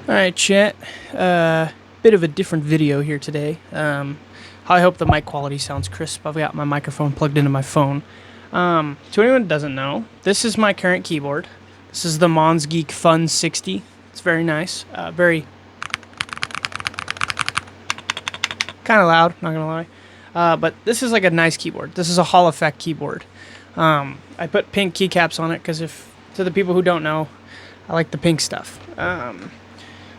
Alright, chat. Bit of a different video here today. I hope the mic quality sounds crisp. I've got my microphone plugged into my phone. To anyone who doesn't know, this is my current keyboard. This is the monsgeek Fun 60. It's very nice. Very kind of loud, not gonna lie. But this is like a nice keyboard. This is a Hall effect keyboard. I put pink keycaps on it because to the people who don't know, I like the pink stuff.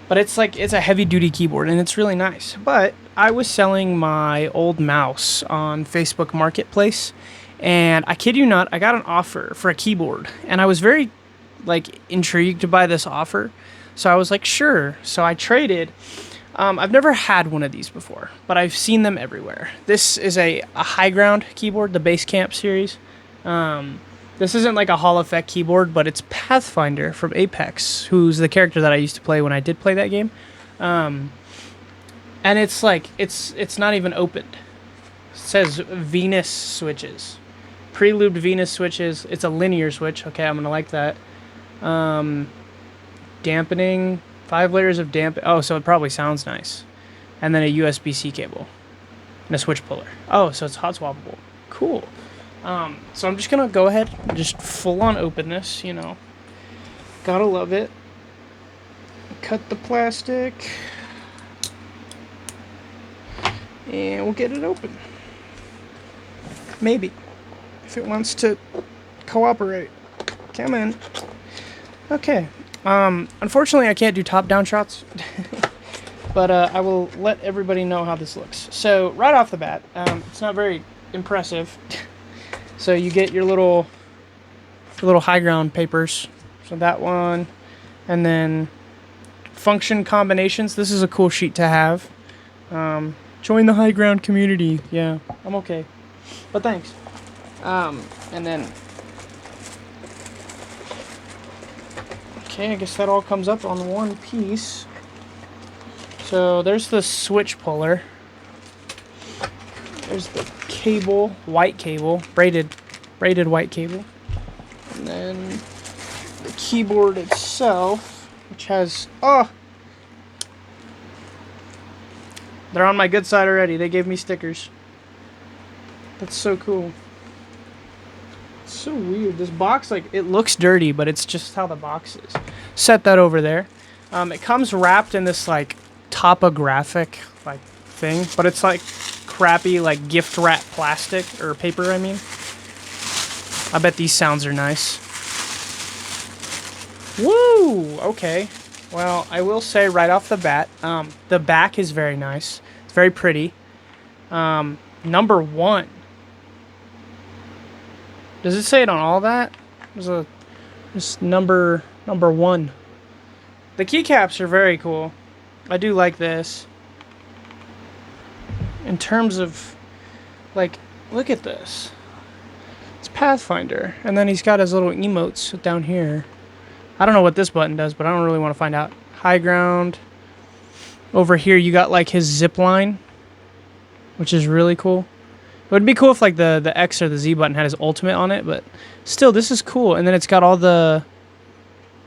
But it's a heavy duty keyboard and it's really nice. But I was selling my old mouse on Facebook Marketplace, and I kid you not, I got an offer for a keyboard, and I was very intrigued by this offer. So I was like, sure. So I traded. I've never had one of these before, but I've seen them everywhere. This is a Highground keyboard, the Basecamp series. This isn't like a Hall effect keyboard, but it's Pathfinder from Apex, who's the character that I used to play when I did play that game. And it's it's not even opened. It says Venus switches. Prelude Venus switches. It's a linear switch. Okay, I'm going to like that. Dampening. 5 layers of Oh, so it probably sounds nice. And then a USB-C cable. And a switch puller. Oh, so it's hot swappable. Cool. So I'm just gonna go ahead and just full on open this, Gotta love it. Cut the plastic. And we'll get it open. Maybe. If it wants to cooperate. Come in. Okay. Unfortunately I can't do top-down shots. But I will let everybody know how this looks. So, right off the bat, it's not very impressive. So you get your little Highground papers. So that one, and then function combinations. This is a cool sheet to have. Join the Highground community. Yeah, I'm okay, but thanks. And then, okay, I guess that all comes up on one piece. So there's the switch puller. There's the cable, white cable, braided white cable. And then the keyboard itself, which has, they're on my good side already. They gave me stickers. That's so cool. It's so weird. This box, it looks dirty, but it's just how the box is. Set that over there. It comes wrapped in this, topographic, thing, but it's, crappy gift wrap plastic or paper. I mean, I bet these sounds are nice. Woo! Okay. Well, I will say right off the bat, the back is very nice. It's very pretty. Number 1. Does it say it on all that? There's number 1. The keycaps are very cool. I do like this. In terms of, look at this. It's Pathfinder. And then he's got his little emotes down here. I don't know what this button does, but I don't really want to find out. Highground. Over here, you got, his zip line, which is really cool. It would be cool if, the X or the Z button had his ultimate on it, but still, this is cool. And then it's got all the,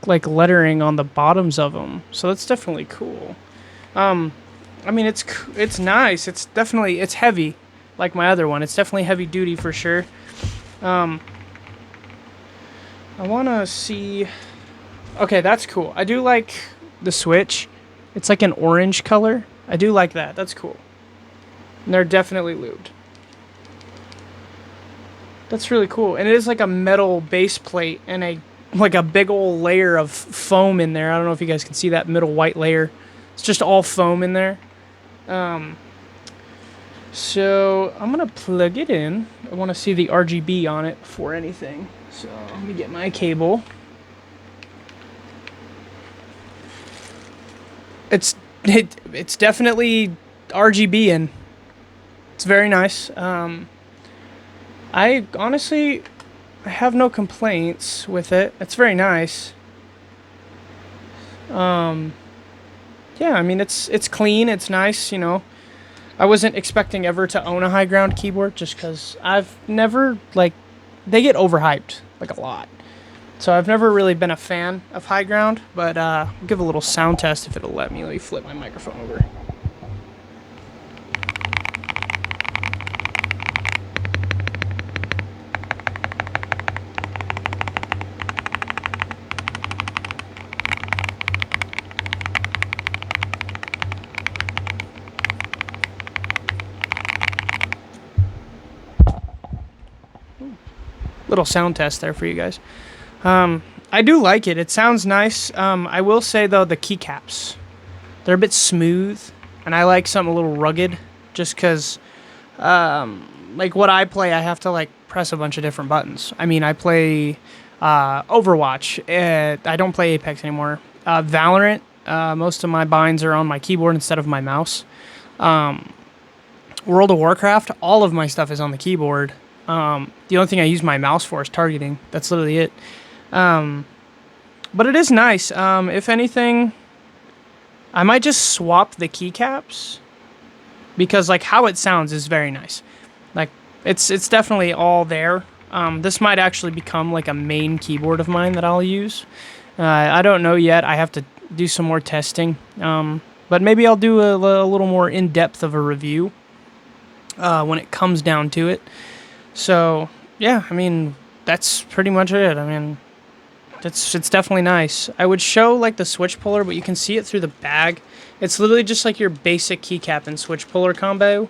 lettering on the bottoms of them. So that's definitely cool. I mean, it's nice. It's heavy, like my other one. It's definitely heavy duty for sure. I want to see. Okay, that's cool. I do like the switch. It's like an orange color. I do like that. That's cool. And they're definitely lubed. That's really cool. And it is like a metal base plate and a big old layer of foam in there. I don't know if you guys can see that middle white layer. It's just all foam in there. So I'm gonna plug it in. I want to see the RGB on it before anything. So let me get my cable. It's definitely RGB and it's very nice. I honestly have no complaints with it. It's very nice. Yeah, I mean, it's clean, it's nice, I wasn't expecting ever to own a Highground keyboard just because I've never, they get overhyped, a lot. So I've never really been a fan of Highground, but I'll give a little sound test if it'll let me. Let me flip my microphone over. Little sound test there for you guys. I do like it. It sounds nice. I will say though, the keycaps, they're a bit smooth, and I like something a little rugged, just because, like what I play, I have to like press a bunch of different buttons. I mean, I play Overwatch. I don't play Apex anymore. Valorant. Most of my binds are on my keyboard instead of my mouse. World of Warcraft. All of my stuff is on the keyboard. The only thing I use my mouse for is targeting. That's literally it. But it is nice. If anything, I might just swap the keycaps, because like how it sounds is very nice. Like it's definitely all there. This might actually become like a main keyboard of mine that I'll use. I don't know yet. I have to do some more testing. But maybe I'll do a little more in-depth of a review when it comes down to it. So, yeah, I mean, that's pretty much it. I mean, it's definitely nice. I would show, like, the switch puller, but you can see it through the bag. It's literally just like your basic keycap and switch puller combo.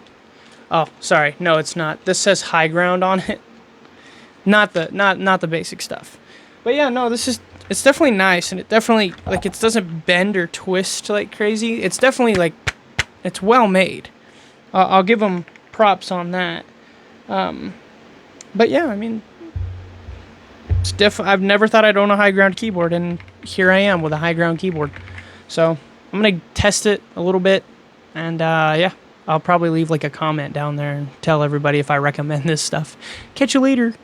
Oh, sorry. No, it's not. This says Highground on it. Not the basic stuff. But, yeah, no, it's definitely nice, and it definitely, like, it doesn't bend or twist like crazy. It's definitely, like, it's well made. I'll give them props on that. But yeah, I mean, I've never thought I'd own a Highground keyboard, and here I am with a Highground keyboard. So I'm gonna test it a little bit, and yeah, I'll probably leave like a comment down there and tell everybody if I recommend this stuff. Catch you later.